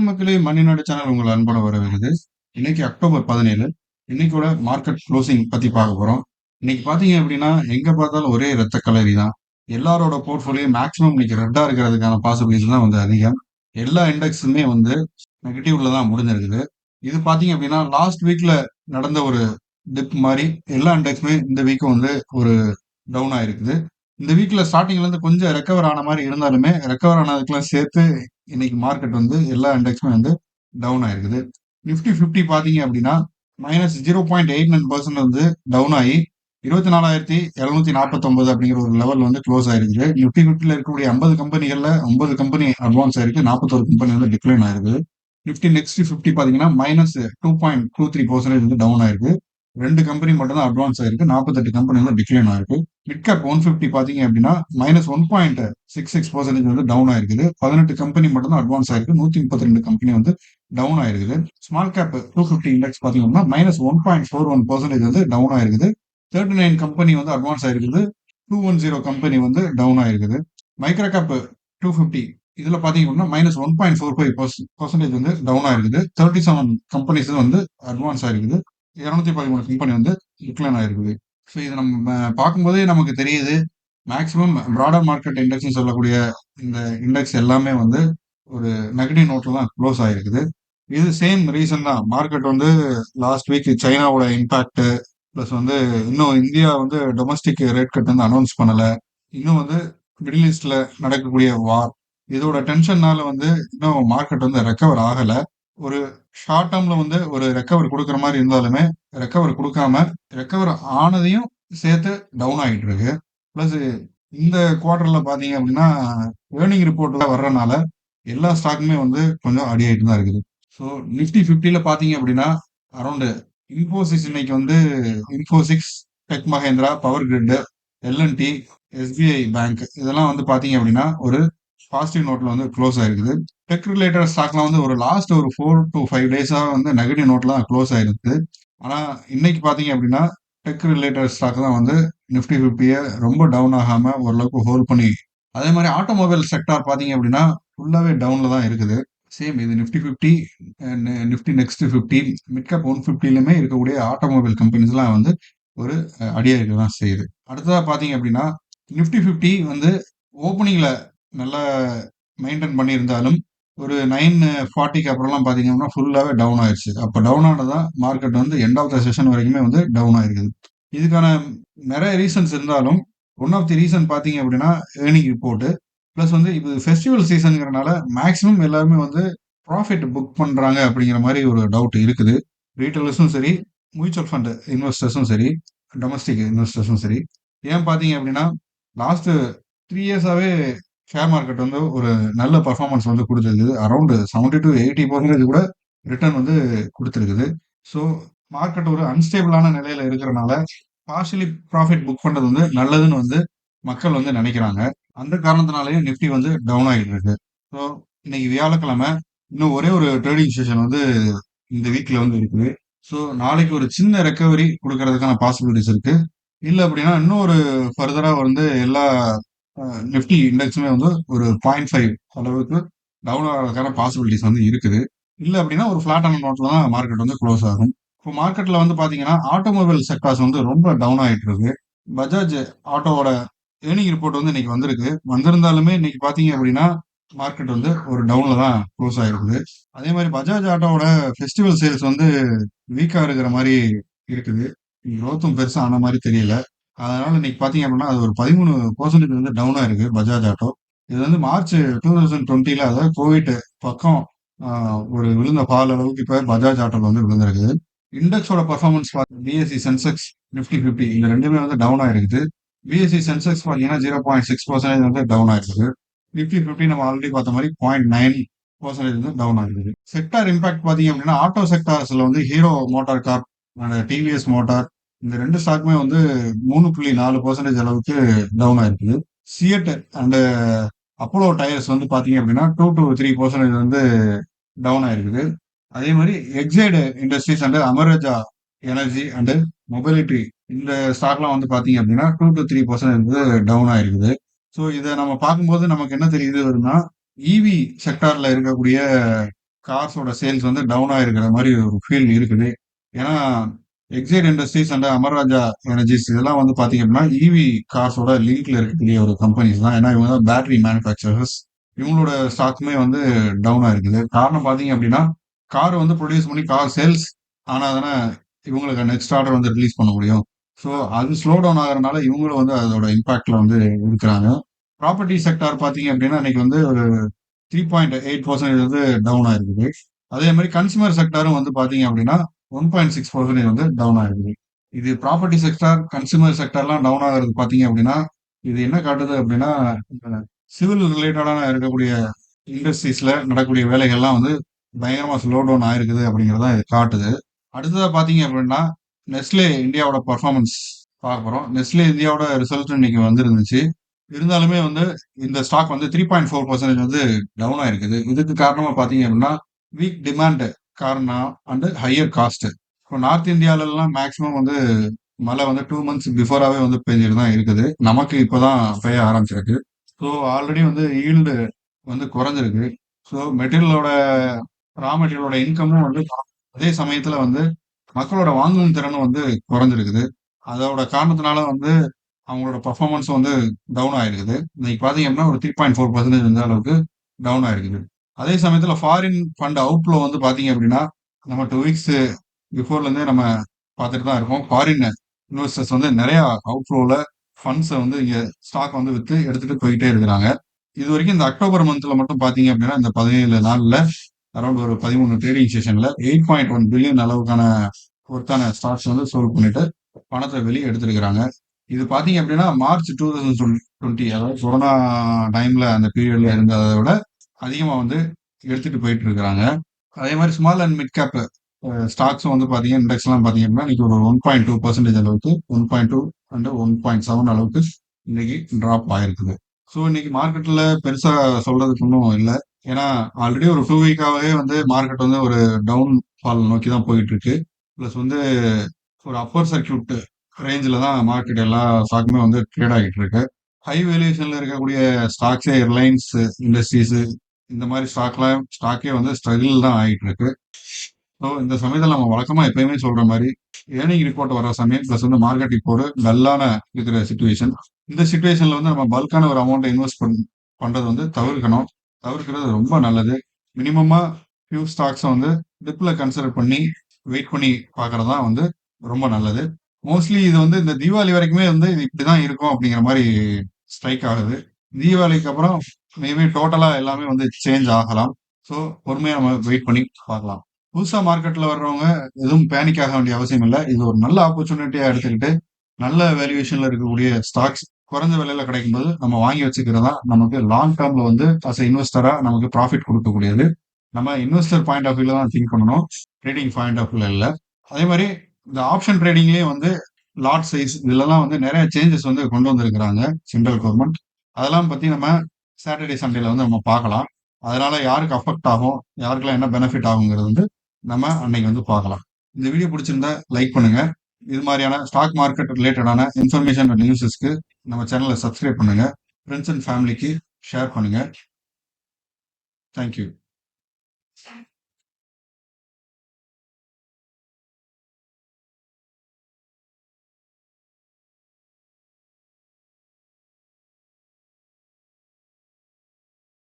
வணக்கம் மக்களே! மணிநாடு சேனல் உங்கள அன்போட வரவேற்குது. இன்னைக்கு அக்டோபர் 17. இன்னைக்கோட மார்க்கெட் குளோசிங் பத்தி பார்க்க போறோம். இன்னைக்கு பார்த்தீங்க அப்படின்னா, எங்க பார்த்தாலும் ஒரே ரத்த களரி தான். எல்லாரோட போர்ட்ஃபோலியோ மேக்ஸிமம் இன்னைக்கு ரெட்டா இருக்கிறதுக்கான பாசிபிலிட்டிஸ் தான் வந்து அதிகம். எல்லா இண்டெக்ஸுமே வந்து நெகட்டிவ்ல தான் முடிஞ்சிருக்குது. இது பார்த்தீங்க அப்படின்னா, லாஸ்ட் வீக்ல நடந்த ஒரு டிப் மாரி எல்லா இண்டெக்ஸுமே இந்த வீக்கும் வந்து ஒரு டவுன் ஆயிருக்குது. இந்த வீக்ல ஸ்டார்ட்டிங்ல இருந்து கொஞ்சம் ரெக்கவர் ஆன மாரி இருந்தாலுமே, ரெக்கவர் ஆனதுக்கெல்லாம் சேர்த்து இன்னைக்கு மார்க்கெட் வந்து எல்லா இண்டெக்ஸுமே வந்து டவுன் ஆயிருக்குது. நிஃப்டி 50 பார்த்தீங்க அப்படின்னா, -0.89% வந்து டவுன் ஆகி 24,749 அப்படிங்கிற ஒரு லெவல் வந்து க்ளோஸ் ஆயிருக்குது. நிஃப்டி 50ல இருக்கக்கூடிய 50 கம்பெனிகள்ல 9 கம்பெனி அட்வான்ஸ் ஆயிருக்கு. 41 கம்பெனி வந்து டிக்ளைன் ஆயிருக்கு. நிஃப்டி நெக்ஸ்ட் 50 பார்த்தீங்கன்னா, -2.23% வந்து டவுன் ஆயிருக்கு. 2 கம்பெனி மட்டும் தான் அட்வான்ஸ் ஆயிருக்கு. 48 கம்பெனி வந்து டிக்ளைன் ஆயிருக்கு. மிட் கேப் 150 பார்த்தீங்க அப்படின்னா, -1.66% வந்து டவுன் ஆயிருக்குது. 18 கம்பெனி மட்டும் தான் அட்வான்ஸ் ஆயிருக்கு. 132 கம்பெனி வந்து டவுன் ஆயிருக்குது. ஸ்மால் கேப் 250 இண்டெக்ஸ் பார்த்தீங்க அப்படின்னா, -1.41% வந்து டவுன் ஆயிருக்குது. 39 கம்பெனி வந்து அட்வான்ஸ் ஆயிருக்குது. 210 கம்பெனி வந்து டவுன் ஆயிருக்குது. மைக்ரோ கேப் 250 இதுல பாத்தீங்க அப்படின்னா -1.45% வந்து டவுன் ஆயிருக்குது. 37 கம்பெனிஸ் வந்து அட்வான்ஸ் ஆயிருக்குது. 213 கம்பெனி வந்து டிக்ளைன் ஆயிருக்குது. ஸோ இது நம்ம பார்க்கும்போதே நமக்கு தெரியுது. மேக்ஸிமம் பிராடர் மார்க்கெட் இண்டெக்ஸ்னு சொல்லக்கூடிய இந்த இண்டெக்ஸ் எல்லாமே வந்து ஒரு நெகட்டிவ் நோட்ல தான் க்ளோஸ் ஆயிருக்குது. இது சேம் ரீசன் தான். மார்க்கெட் வந்து லாஸ்ட் வீக் சைனாவோட இம்பாக்ட் பிளஸ் வந்து இன்னும் இந்தியா வந்து டொமஸ்டிக் ரேட் கட் வந்து அனௌன்ஸ் பண்ணல. இன்னும் வந்து மிடில் ஈஸ்ட்ல நடக்கக்கூடிய வார் இதோட டென்ஷன்னால வந்து இன்னும் மார்க்கெட் வந்து ரெக்கவர் ஆகல. ஒரு ஷார்ட் டேர்ம்ல வந்து ஒரு ரெக்கவர் குடுக்குற மாரி இருந்தாலுமே, ரெக்கவர் குடுக்காம, ரெக்கவர் ஆனதையும் சேர்த்து டவுன் ஆயிட்டு இருக்கு. பிளஸ் இந்த குவார்ட்டர்ல பார்த்தீங்க அப்படின்னா, ஏர்னிங் ரிப்போர்ட்லாம் வர்றனால, எல்லா ஸ்டாக்குமே வந்து கொஞ்சம் அடி ஆயிட்டு தான் இருக்குது. ஸோ நிஃப்டி 50ல பார்த்தீங்க அப்படின்னா, அரவுண்ட் இன்ஃபோசிஸ் இன்னைக்கு வந்து Infosys, tech Mahindra, Power Grid, L and T, SBI bank இதெல்லாம் வந்து பார்த்தீங்க அப்படின்னா, ஒரு பாசிட்டிவ் நோட்ல வந்து க்ளோஸ் ஆயிருக்குது. டெக் ரிலேட்டட் ஸ்டாக்லாம் வந்து ஒரு லாஸ்ட் ஒரு 4 to 5 டேஸா வந்து நெகட்டிவ் நோட்ல தான் க்ளோஸ் ஆயிருக்கு. ஆனா இன்னைக்கு பாத்தீங்க அப்படின்னா டெக் ரிலேட்டட் ஸ்டாக் தான் வந்து நிஃப்டி 50 ரொம்ப டவுன் ஆகாம ஓரளவுக்கு ஹோல்ட் பண்ணி அதே மாதிரி ஆட்டோமொபைல் செக்டார் பாத்தீங்க அப்படின்னா ஃபுல்லாவே டவுன்ல தான் இருக்குது. சேம் இது Nifty 50 Nifty next 50 mid cap 150லுமே இருக்கக்கூடிய ஆட்டோமொபைல் கம்பெனிஸ்லாம் வந்து ஒரு அடியா இருக்க தான் செய்யுது. அடுத்ததா பாத்தீங்க அப்படின்னா நிஃப்டி 50 வந்து ஓப்பனிங்ல நல்லா மெயின்டைன் பண்ணியிருந்தாலும் ஒரு 9:40க்கு அப்புறம்லாம் பார்த்தீங்கன்னா ஃபுல்லாவே டவுன் ஆயிருச்சு. அப்ப டவுன் ஆனதா மார்க்கெட் வந்து எண்ட் ஆஃப் த செஷன் வரைக்குமே வந்து டவுன் ஆயிருக்குது. இதுக்கான நெறைய ரீசன்ஸ் இருந்தாலும், ஒன் ஆஃப் தி ரீசன் பார்த்தீங்க அப்படின்னா, ஏர்னிங் ரிப்போர்ட். பிளஸ் வந்து இது ஃபெஸ்டிவல் சீசன்ங்கிறனால மேக்ஸிமம் எல்லாருமே வந்து ப்ராஃபிட் புக் பண்றாங்க அப்படிங்கிற மாரி ஒரு டவுட் இருக்குது. ரீட்டெயிலர்ஸும் சரி, மியூச்சுவல் ஃபண்ட் இன்வெஸ்டர்ஸும் சரி, டொமஸ்டிக் இன்வெஸ்டர்ஸும் சரி. ஏன் பார்த்தீங்க அப்படின்னா, லாஸ்ட் 3 இயர்ஸாவே ஷேர் மார்க்கெட் வந்து ஒரு நல்ல பெர்ஃபார்மன்ஸ் வந்து குடுத்திருக்குது. அரவுண்ட் 70-80% கூட ரிட்டர்ன் வந்து குடுத்திருக்குது. ஸோ மார்க்கெட் ஒரு அன்ஸ்டேபிளான நிலையில இருக்கிறனால, பார்ஷியலி ப்ராஃபிட் புக் பண்றது வந்து நல்லதுன்னு வந்து மக்கள் வந்து நெனைக்கிறாங்க. அந்த காரணத்தினாலயும் நிஃப்டி வந்து டவுன் ஆகிட்டு இருக்கு. ஸோ இன்னைக்கு வியாழக்கிழமை இன்னும் ஒரே ஒரு ட்ரேடிங் செஷன் வந்து இந்த வீக்ல வந்து இருக்குது. ஸோ நாளைக்கு ஒரு சின்ன ரெக்கவரி குடுக்கறதுக்கான பாசிபிலிட்டிஸ் இருக்கு. இல்ல அப்படின்னா இன்னும் ஒரு ஃபர்தரா வந்து எல்லா நிஃப்டி இண்டெக்ஸுமே வந்து ஒரு 0.5 அளவுக்கு டவுன் ஆகிறதுக்கான பாசிபிலிட்டிஸ் வந்து இருக்குது. இல்ல அப்படின்னா ஒரு ஃபிளாட்டான நோட்ல தான் மார்க்கெட் வந்து க்ளோஸ் ஆகும். இப்போ மார்க்கெட்ல வந்து பாத்தீங்கன்னா ஆட்டோமொபைல் செக்டார்ஸ் வந்து ரொம்ப டவுன் ஆயிட்டு இருக்கு. பஜாஜ் ஆட்டோவோட ஏர்னிங் ரிப்போர்ட் வந்து இன்னைக்கு வந்திருக்கு. வந்திருந்தாலுமே இன்னைக்கு பாத்தீங்க அப்படின்னா மார்க்கெட் வந்து ஒரு டவுன்ல தான் க்ளோஸ் ஆயிருக்குது. அதே மாதிரி பஜாஜ் ஆட்டோவோட ஃபெஸ்டிவல் சேல்ஸ் வந்து வீக்கா இருக்கிற மாதிரி இருக்குது. growth-ம் பெருசா ஆன மாதிரி தெரியல. அதனால இன்னைக்கு பாத்தீங்க அப்படின்னா அது ஒரு 13% வந்து டவுனா இருக்கு பஜாஜ் ஆட்டோ. இது வந்து மார்ச் 2020ல அதாவது கோவிட் பக்கம் ஒரு விழுந்த பால் அளவுக்கு இப்ப பஜாஜ் ஆட்டோல வந்து விழுந்திருக்கு. இண்டெக்ஸோட பர்ஃபார்மன்ஸ் பிஎஸ்சி சென்செக்ஸ் நிஃப்டி 50 இந்த ரெண்டுமே வந்து டவுன் ஆயிருக்குது. பிஎஸ்சி சென்செக்ஸ் பாத்தீங்கன்னா 0.6% வந்து டவுன் ஆயிருக்குது. நிஃப்டி 50 நம்ம ஆல்ரெடி பார்த்த மாதிரி 0.9% வந்து டவுன் ஆயிருக்குது. செக்டார் இம்பாக்ட் பாத்தீங்க அப்படின்னா ஆட்டோ செக்டார்ஸ்ல வந்து Hero motor corp and TVS motor இந்த 2 ஸ்டாக்குமே வந்து 3.4% அளவுக்கு டவுன் ஆயிருக்குது. சியட் அண்ட் அப்போலோ டயர்ஸ் வந்து பாத்தீங்க அப்படின்னா 2-3% வந்து டவுன் ஆயிருக்குது. அதே மாதிரி எக்ஸைடு industries and அமரஜா energy and mobility இந்த ஸ்டாக்லாம் வந்து பாத்தீங்க அப்படின்னா 2-3% வந்து டவுன் ஆயிருக்குது. ஸோ இதை நம்ம பார்க்கும்போது நமக்கு என்ன தெரியுது வரும்னா இவி செக்டார்ல இருக்கக்கூடிய கார்ஸோட சேல்ஸ் வந்து டவுன் ஆயிருக்கிற மாதிரி ஒரு ஃபீல் இருக்குது. ஏன்னா excite industries and Amara Raja energies இதெல்லாம் வந்து பாத்தீங்க அப்படின்னா இவி கார்ஸோட லிங்க்ல இருக்கக்கூடிய ஒரு கம்பெனிஸ் தான். ஏன்னா இவங்க தான் பேட்டரி மேனுஃபேக்சரர்ஸ். இவங்களோட ஸ்டாக்குமே வந்து டவுன் ஆயிருக்குது. காரணம் பாத்தீங்க அப்படின்னா கார் வந்து ப்ரொடியூஸ் பண்ணி கார் சேல்ஸ் ஆனா தானே இவங்களுக்கு நெக்ஸ்ட் ஆர்டர் வந்து ரிலீஸ் பண்ண முடியும். ஸோ அது ஸ்லோ டவுன் ஆகுறதுனால இவங்களும் வந்து அதோட இம்பாக்ட்ல வந்து இருக்கிறாங்க. ப்ராப்பர்ட்டி செக்டார் பாத்தீங்க அப்படின்னா இன்னைக்கு வந்து ஒரு 3.8% வந்து டவுன் ஆயிருக்குது. அதே மாதிரி கன்சூமர் செக்டாரும் வந்து பாத்தீங்க அப்படின்னா 1.6% வந்து டவுன் ஆயிருக்குது. இது ப்ராப்பர்ட்டி செக்டார், கன்சூமர் செக்டார்லாம் டவுன் ஆகுறது பாத்தீங்க அப்படின்னா இது என்ன காட்டுது அப்படின்னா சிவில் ரிலேட்டடான இருக்கக்கூடிய இண்டஸ்ட்ரீஸ்ல நடக்கக்கூடிய வேலைகள்லாம் வந்து பயங்கரமா ஸ்லோ டவுன் ஆயிருக்குது அப்படிங்கறத இது காட்டுது. அடுத்ததா பாத்தீங்க அப்படின்னா நெஸ்லே இந்தியாவோட பர்ஃபார்மன்ஸ் பார்க்க போறோம். நெஸ்லே இந்தியாவோட ரிசல்ட் இன்னைக்கு வந்துருந்துச்சு. இருந்தாலுமே வந்து இந்த ஸ்டாக் வந்து 3.4% வந்து டவுன் ஆயிருக்குது. இதுக்கு காரணமா பாத்தீங்க அப்படின்னா வீக் டிமாண்ட் காரணம் அண்ட் ஹையர் காஸ்ட். இப்போ நார்த் இந்தியாலலாம் மேக்ஸிமம் வந்து மழை வந்து 2 மந்த்ஸ் பிஃபோராவே வந்து பெஞ்சிட்டு தான் இருக்குது. நமக்கு இப்பதான் பெய்ய ஆரம்பிச்சிருக்கு. ஸோ ஆல்ரெடி வந்து ஈல்டு வந்து குறைஞ்சிருக்கு. ஸோ மெட்டீரியலோட ரா மெட்டீரியலோட இன்கமும் வந்து அதே சமயத்துல வந்து மக்களோட வாங்கும் திறனும் வந்து குறைஞ்சிருக்குது. அதோட காரணத்தினால வந்து அவங்களோட பெர்ஃபார்மன்ஸ் வந்து டவுன் ஆயிருக்குது. இன்னைக்கு பாத்தீங்க அப்படின்னா ஒரு 3.4% இந்த அளவுக்கு டவுன் ஆயிருக்குது. அதே சமயத்துல ஃபாரின் ஃபண்ட் அவுட்ஃப்ளோ வந்து பாத்தீங்க அப்படின்னா நம்ம 2 வீக்ஸ் பிஃபோர்ல இருந்தே நம்ம பார்த்துட்டு தான் இருக்கோம். ஃபாரின் இன்வெஸ்டர்ஸ் வந்து நிறைய அவுட்ஃப்ளோல ஃபண்ட்ஸை வந்து இங்க ஸ்டாக் வந்து வித்து எடுத்துட்டு போயிட்டே இருக்கிறாங்க. இது வரைக்கும் இந்த அக்டோபர் மந்த்ல மட்டும் பாத்தீங்க அப்படின்னா இந்த 17 நாள்ல அரௌண்ட் ஒரு 13 ட்ரேடிங் செஷன்ல 8.1 பில்லியன் அளவுக்கான ஒர்த்தான ஸ்டாக்ஸ் வந்து சோல்ட் பண்ணிட்டு பணத்தை வெளியே எடுத்திருக்கிறாங்க. இது பாத்தீங்க அப்படின்னா மார்ச் 2020 அதாவது கொரோனா டைம்ல அந்த பீரியட்ல இருந்ததை விட அதிகமா வந்து எடுத்துட்டு போயிட்டு இருக்கிறாங்க. அதே மாதிரி ஸ்மால் அண்ட் மிட் கேப் ஸ்டாக்ஸும் வந்து பாத்தீங்கன்னா இண்டெக்ஸ் எல்லாம் பாத்தீங்க அப்படின்னா இன்னைக்கு ஒரு 1.2% அளவுக்கு 1.2 அண்ட் 1.7 அளவுக்கு இன்னைக்கு டிராப் ஆயிருக்குது. ஸோ இன்னைக்கு மார்க்கெட்ல பெருசா சொல்றதுக்கு ஒன்றும் இல்லை. ஏன்னா ஆல்ரெடி ஒரு 2 வீக்காவே வந்து மார்க்கெட் வந்து ஒரு டவுன் ஃபால் நோக்கி தான் போயிட்டு இருக்கு. பிளஸ் வந்து ஒரு அப்பர் சர்க்கியூட் ரேஞ்சில் தான் மார்க்கெட் எல்லா ஸ்டாக்குமே வந்து ட்ரேட் ஆகிட்டு இருக்கு. ஹை வேல்யூஷன்ல இருக்கக்கூடிய ஸ்டாக்ஸே ரிலையன்ஸ் இண்டஸ்ட்ரீஸ் இந்த மாதிரி ஸ்டாக்கே வந்து ஸ்ட்ரகிள் தான் ஆகிட்டு இருக்கு. ஸோ இந்த சமயத்தில் நம்ம வழக்கமா எப்பயுமே சொல்ற மாதிரி ஏர்னிங் ரிப்போர்ட் வர சமயம் பிளஸ் வந்து மார்க்கெட் இப்போ ஒரு டல்லான இருக்கிற சுச்சுவேஷன். இந்த சுச்சுவேஷன்ல வந்து நம்ம பல்கான ஒரு அமௌண்ட் இன்வெஸ்ட் பண்றது வந்து தவிர்க்கிறது ரொம்ப நல்லது. மினிமமா ஃபியூ ஸ்டாக்ஸை வந்து டிப்ல கன்சிடர் பண்ணி வெயிட் பண்ணி பார்க்கறது தான் வந்து ரொம்ப நல்லது. மோஸ்ட்லி இது வந்து இந்த தீபாவளி வரைக்குமே வந்து இது இப்படிதான் இருக்கும் அப்படிங்கிற மாதிரி ஸ்ட்ரைக் ஆகுது. தீபாவளிக்கு அப்புறம் மேபி டோட்டலா எல்லாமே வந்து சேஞ்ச் ஆகலாம். ஸோ பொறுமையா நம்ம வெயிட் பண்ணி பார்க்கலாம். புதுசா மார்க்கெட்ல வர்றவங்க எதுவும் பேனிக் ஆக வேண்டிய அவசியம் இல்லை. இது ஒரு நல்ல ஆப்பர்ச்சுனிட்டியா எடுத்துக்கிட்டு நல்ல வேல்யூவேஷன்ல இருக்கக்கூடிய ஸ்டாக்ஸ் குறைஞ்ச விலையில கிடைக்கும்போது நம்ம வாங்கி வச்சுக்கிறதா நமக்கு லாங் டேர்ம்ல வந்து அஸ் இன்வெஸ்டரா நமக்கு ப்ராஃபிட் கொடுக்கக்கூடியது. நம்ம இன்வெஸ்டர் பாயிண்ட் ஆஃப் வியூல தான் திங்க் பண்ணணும், ட்ரேடிங் பாயிண்ட் ஆஃப் வியூல இல்லை. அதே மாதிரி இந்த ஆப்ஷன் ட்ரேடிங்லயே வந்து லாட் சைஸ் இதுலலாம் வந்து நிறைய சேஞ்சஸ் வந்து கொண்டு வந்திருக்கிறாங்க சென்ட்ரல் கவர்மெண்ட். அதெல்லாம் பத்தி நம்ம சாட்டர்டே சண்டேல வந்து நம்ம பார்க்கலாம். அதனால யாருக்கு அஃபெக்ட் ஆகும், யாருக்கெல்லாம் என்ன பெனிஃபிட் ஆகுங்கிறது வந்து நம்ம அன்னைக்கு வந்து பார்க்கலாம். இந்த வீடியோ பிடிச்சிருந்தா லைக் பண்ணுங்க. இது மாதிரியான ஸ்டாக் மார்க்கெட் ரிலேட்டடான இன்ஃபர்மேஷன் அண்ட் நியூஸஸ்க்கு நம்ம சேனலை சப்ஸ்கிரைப் பண்ணுங்க. ஃப்ரெண்ட்ஸ் அண்ட் ஃபேமிலிக்கு ஷேர் பண்ணுங்க. தேங்க்யூ.